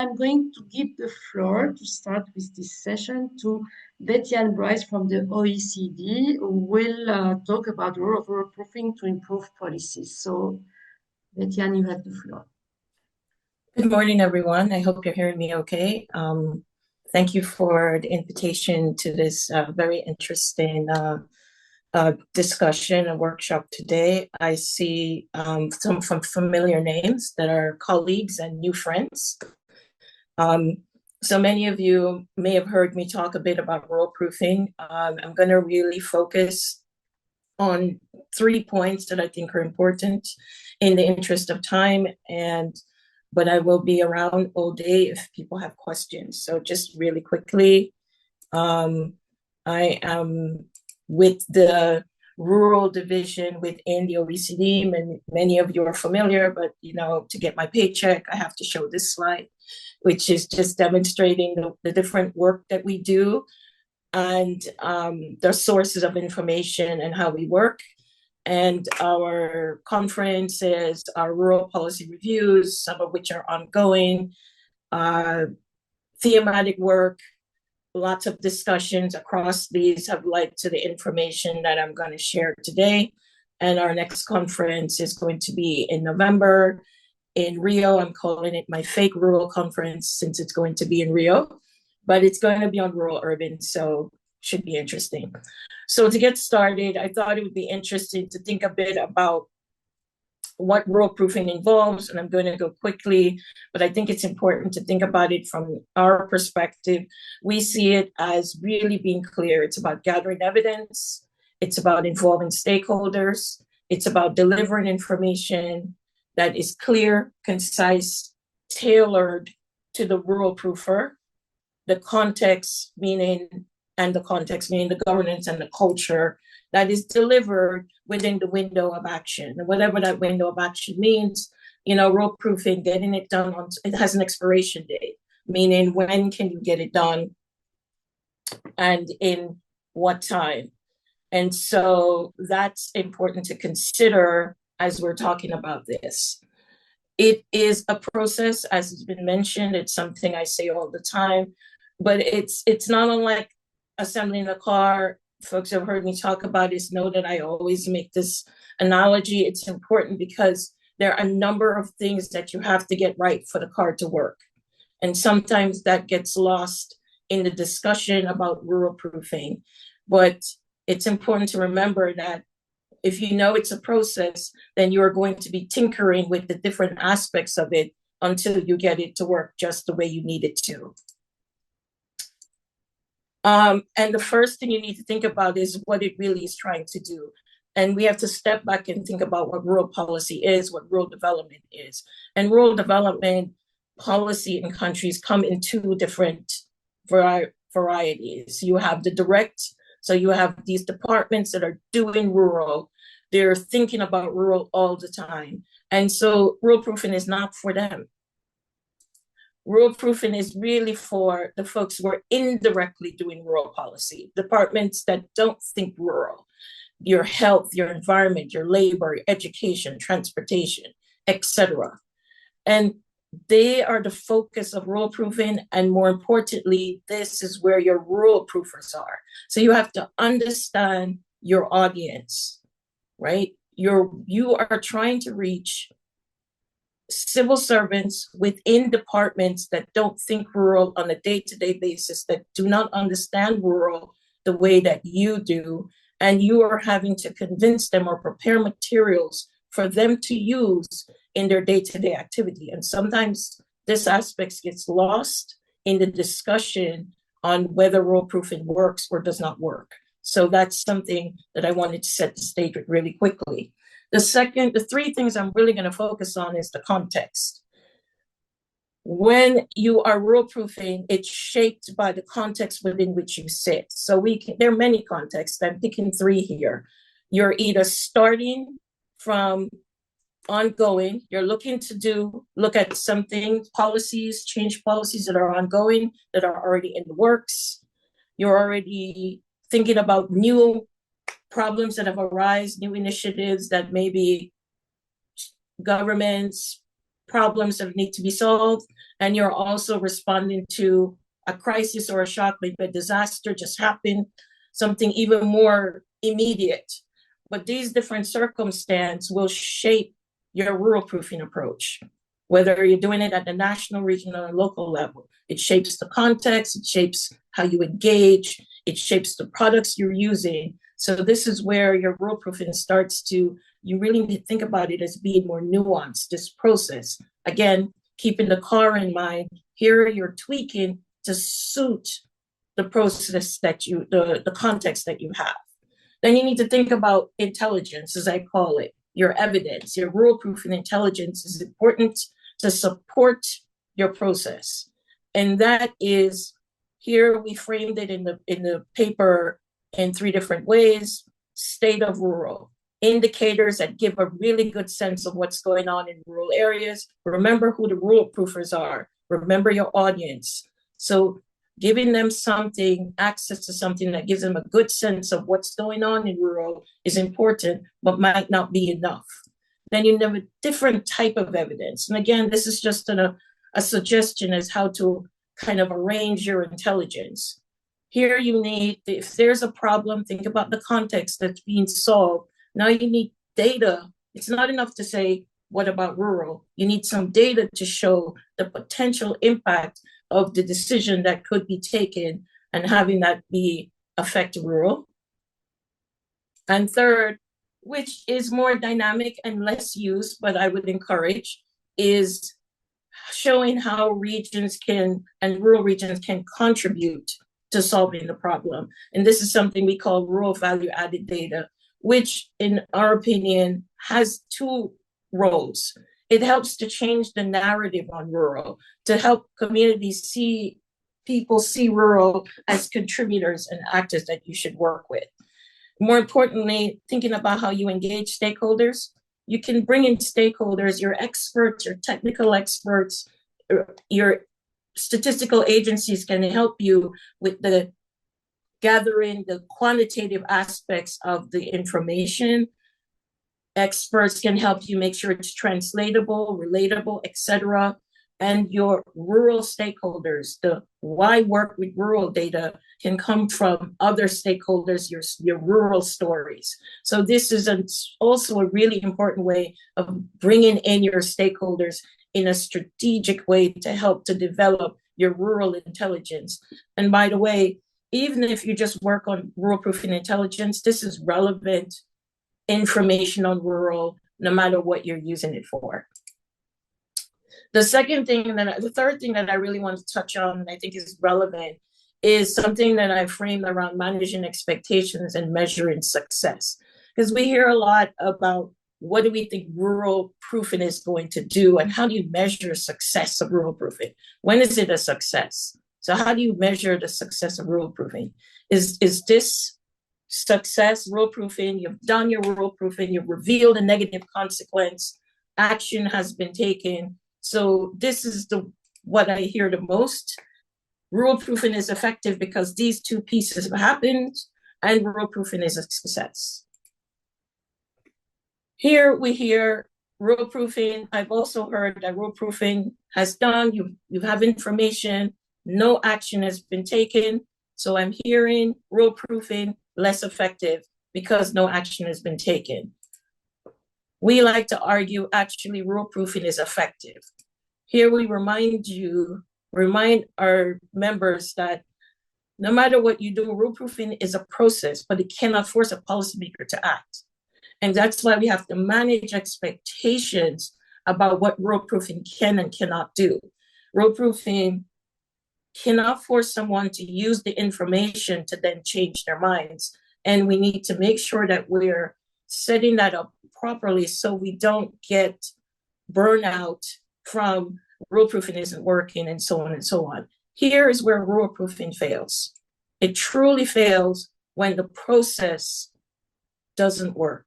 I'm going to give the floor to start with this session to Betty and Bryce from the OECD, who will talk about rule of proofing to improve policies. So, Betty, you have the floor. Good morning, everyone. I hope you're hearing me okay. Thank you for the invitation to this very interesting discussion and workshop today. I see some familiar names that are colleagues and new friends. So many of you may have heard me talk a bit about rule proofing. I'm going to really focus on 3 points that I think are important in the interest of time, but I will be around all day if people have questions. So just really quickly, I am with the rural division within the OECD. Many of you are familiar, but to get my paycheck, I have to show this slide, which is just demonstrating the different work that we do and the sources of information and how we work. And our conferences, our rural policy reviews, some of which are ongoing, thematic work, lots of discussions across these have led to the information that I'm going to share today. And our next conference is going to be in November in Rio. I'm calling it my fake rural conference since it's going to be in Rio, but it's going to be on rural urban, so should be interesting. So to get started, I thought it would be interesting to think a bit about what rule proofing involves, and I'm going to go quickly, but I think it's important to think about it from our perspective. We see it as really being clear. It's about gathering evidence. It's about involving stakeholders. It's about delivering information that is clear, concise, tailored to the rural proofer, the context meaning the governance and the culture that is delivered within the window of action. And whatever that window of action means, rule proofing, getting it done, it has an expiration date, meaning when can you get it done and in what time. And so that's important to consider as we're talking about this. It is a process, as has been mentioned. It's something I say all the time, but it's not unlike assembling a car. Folks have heard me talk about this know that I always make this analogy. It's important because there are a number of things that you have to get right for the car to work. And sometimes that gets lost in the discussion about rural proofing. But it's important to remember that if you know it's a process, then you're going to be tinkering with the different aspects of it until you get it to work just the way you need it to. And the first thing you need to think about is what it really is trying to do. And we have to step back and think about what rural policy is, what rural development is. And rural development policy in countries come in two different varieties. You have the direct, so you have these departments that are doing rural. They're thinking about rural all the time. And so rural proofing is not for them. Rural proofing is really for the folks who are indirectly doing rural policy, departments that don't think rural, your health, your environment, your labor, your education, transportation, etc. And they are the focus of rural proofing. And more importantly, this is where your rural proofers are. So you have to understand your audience, right? You are trying to reach civil servants within departments that don't think rural on a day-to-day basis, that do not understand rural the way that you do, and you are having to convince them or prepare materials for them to use in their day-to-day activity. And sometimes this aspect gets lost in the discussion on whether rural proofing works or does not work. So that's something that I wanted to set the stage with really quickly. The three things I'm really going to focus on is the context. When you are rural proofing, it's shaped by the context within which you sit. So there are many contexts. I'm picking three here. You're either starting from ongoing, you're looking to look at something, policies, change policies that are ongoing, that are already in the works. You're already thinking about new problems that have arisen, new initiatives that maybe governments, problems that need to be solved, and you're also responding to a crisis or a shock, like a disaster just happened, something even more immediate. But these different circumstances will shape your rural proofing approach, whether you're doing it at the national, regional, or local level. It shapes the context, it shapes how you engage, it shapes the products you're using. So this is where your rural proofing starts to, you really need to think about it as being more nuanced, this process. Again, keeping the car in mind, here you're tweaking to suit the process that you, the context that you have. Then you need to think about intelligence, as I call it, your evidence. Your rural proofing intelligence is important to support your process. And that is, here we framed it in the paper in 3 different ways. State of rural, indicators that give a really good sense of what's going on in rural areas. Remember who the rural proofers are. Remember your audience. So giving them something, access to something that gives them a good sense of what's going on in rural is important, but might not be enough. Then you have a different type of evidence. And again, this is just a suggestion as how to kind of arrange your intelligence. Here you need, if there's a problem, think about the context that's being solved. Now you need data. It's not enough to say, what about rural? You need some data to show the potential impact of the decision that could be taken and having that be affect rural. And third, which is more dynamic and less used, but I would encourage, is showing how regions can, and rural regions can contribute to solving the problem. And this is something we call rural value added data, which in our opinion has 2 roles. It helps to change the narrative on rural, to help communities see, people see rural as contributors and actors that you should work with. More importantly, thinking about how you engage stakeholders. You can bring in stakeholders, your experts, your technical experts, your statistical agencies can help you with the gathering the quantitative aspects of the information. Experts can help you make sure it's translatable, relatable, etc. And your rural stakeholders, the why work with rural data can come from other stakeholders, your rural stories. So this is also a really important way of bringing in your stakeholders in a strategic way to help to develop your rural intelligence. And by the way, even if you just work on rural proofing intelligence, this is relevant information on rural, no matter what you're using it for. The third thing that I really want to touch on, and I think is relevant, is something that I framed around managing expectations and measuring success. Because we hear a lot about what do we think rural proofing is going to do, and how do you measure success of rural proofing? When is it a success? So how do you measure the success of rural proofing? Is this success, rural proofing, you've done your rural proofing, you've revealed a negative consequence, action has been taken. So this is what I hear the most. Rural proofing is effective because these 2 pieces have happened, and rural proofing is a success. Here we hear rural proofing. I've also heard that rural proofing has done, you have information, no action has been taken. So I'm hearing rural proofing less effective because no action has been taken. We like to argue actually rural proofing is effective. Here we remind our members that no matter what you do, rural proofing is a process, but it cannot force a policymaker to act. And that's why we have to manage expectations about what rural proofing can and cannot do. Rural proofing cannot force someone to use the information to then change their minds. And we need to make sure that we're setting that up properly so we don't get burnout from rural proofing isn't working and so on and so on. Here is where rural proofing fails. It truly fails when the process doesn't work,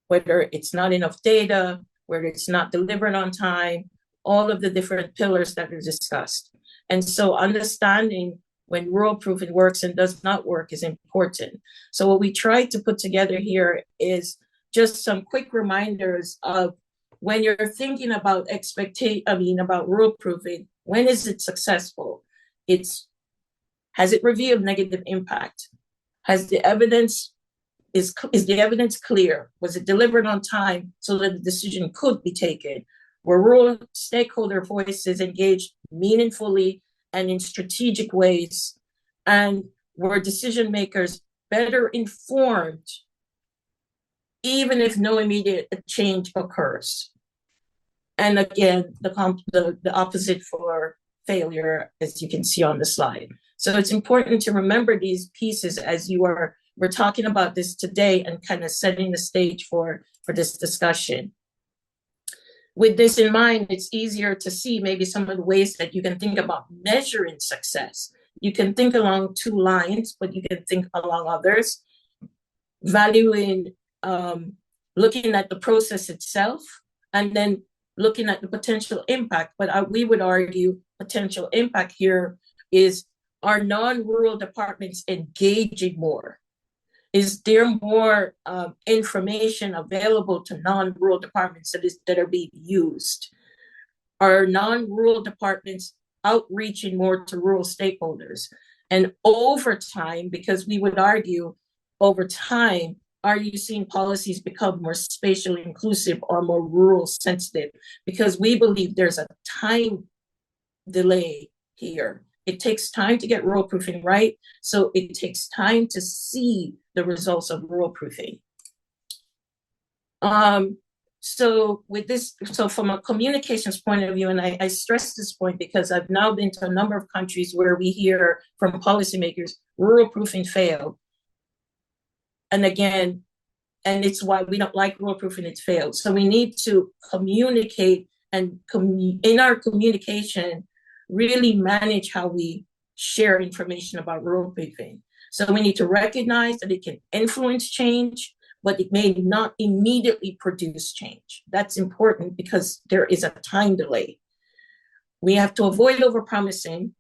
whether it's not enough data, whether it's not delivered on time, all of the different pillars that are discussed. And so understanding when rural proofing works and does not work is important. So what we try to put together here is just some quick reminders of when you're thinking about about rule proofing, when is it successful? Has it revealed negative impact? Has the evidence is the evidence clear? Was it delivered on time so that the decision could be taken? Were rural stakeholder voices engaged meaningfully and in strategic ways? And were decision makers better informed, even if no immediate change occurs? And again, the opposite for failure, as you can see on the slide. So it's important to remember these pieces as we're talking about this today and kind of setting the stage for this discussion. With this in mind, it's easier to see maybe some of the ways that you can think about measuring success. You can think along two lines, but you can think along others, valuing, looking at the process itself, and then looking at the potential impact. But we would argue potential impact here is, are non-rural departments engaging more? Is there more information available to non-rural departments that are being used? Are non-rural departments outreaching more to rural stakeholders? And over time, because we would argue over time, are you seeing policies become more spatially inclusive or more rural sensitive? Because we believe there's a time delay here. It takes time to get rural proofing right, so it takes time to see the results of rural proofing. So from a communications point of view, and I stress this point because I've now been to a number of countries where we hear from policymakers, rural proofing failed. And again, and it's why we don't like rural proofing, it's failed. So we need to communicate and in our communication, really manage how we share information about rural proofing. So we need to recognize that it can influence change, but it may not immediately produce change. That's important because there is a time delay. We have to avoid overpromising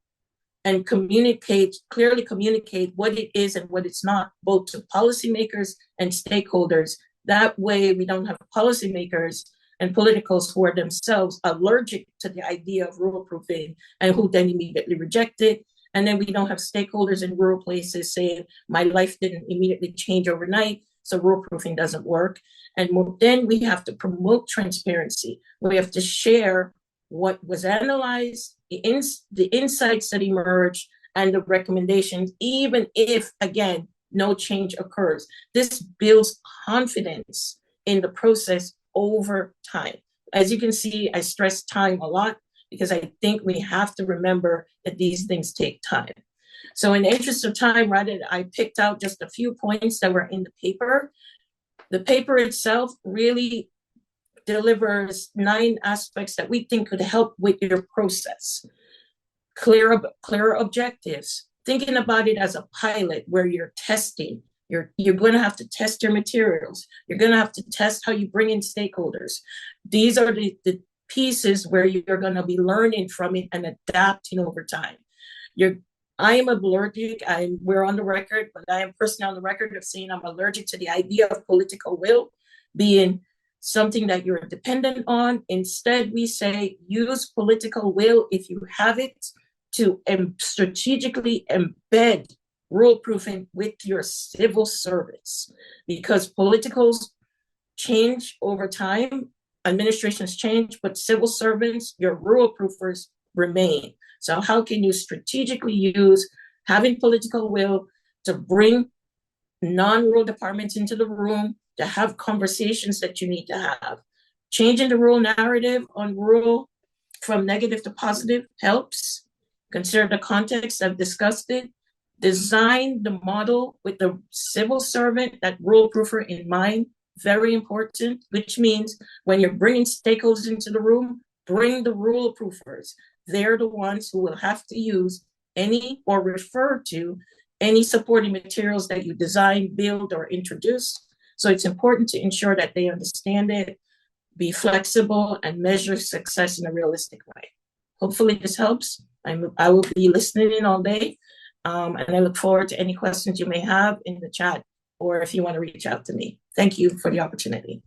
and clearly communicate what it is and what it's not, both to policymakers and stakeholders. That way we don't have policymakers and politicals who are themselves allergic to the idea of rural proofing and who then immediately reject it. And then we don't have stakeholders in rural places saying, my life didn't immediately change overnight, so rural proofing doesn't work. And then we have to promote transparency. We have to share what was analyzed, the insights that emerged, and the recommendations, even if, again, no change occurs. This builds confidence in the process over time. As you can see, I stress time a lot because I think we have to remember that these things take time. So in the interest of time, I picked out just a few points that were in the paper. The paper itself really delivers 9 aspects that we think could help with your process. Clear objectives, thinking about it as a pilot where you're testing. You're going to have to test your materials. You're going to have to test how you bring in stakeholders. These are the pieces where you're going to be learning from it and adapting over time. I am allergic, we're on the record, but I am personally on the record of saying I'm allergic to the idea of political will being something that you're dependent on. Instead, we say use political will, if you have it, to strategically embed rural proofing with your civil service, because politicals change over time, administrations change, but civil servants, your rural proofers, remain. So how can you strategically use having political will to bring non-rural departments into the room, to have conversations that you need to have? Changing the rural narrative on rural from negative to positive helps. Consider the context, I've discussed it. Design the model with the civil servant, that rural proofer in mind, very important, which means when you're bringing stakeholders into the room, bring the rural proofers. They're the ones who will have to use any or refer to any supporting materials that you design, build, or introduce. So it's important to ensure that they understand it, be flexible, and measure success in a realistic way. Hopefully this helps. I will be listening in all day, and I look forward to any questions you may have in the chat, or if you want to reach out to me. Thank you for the opportunity.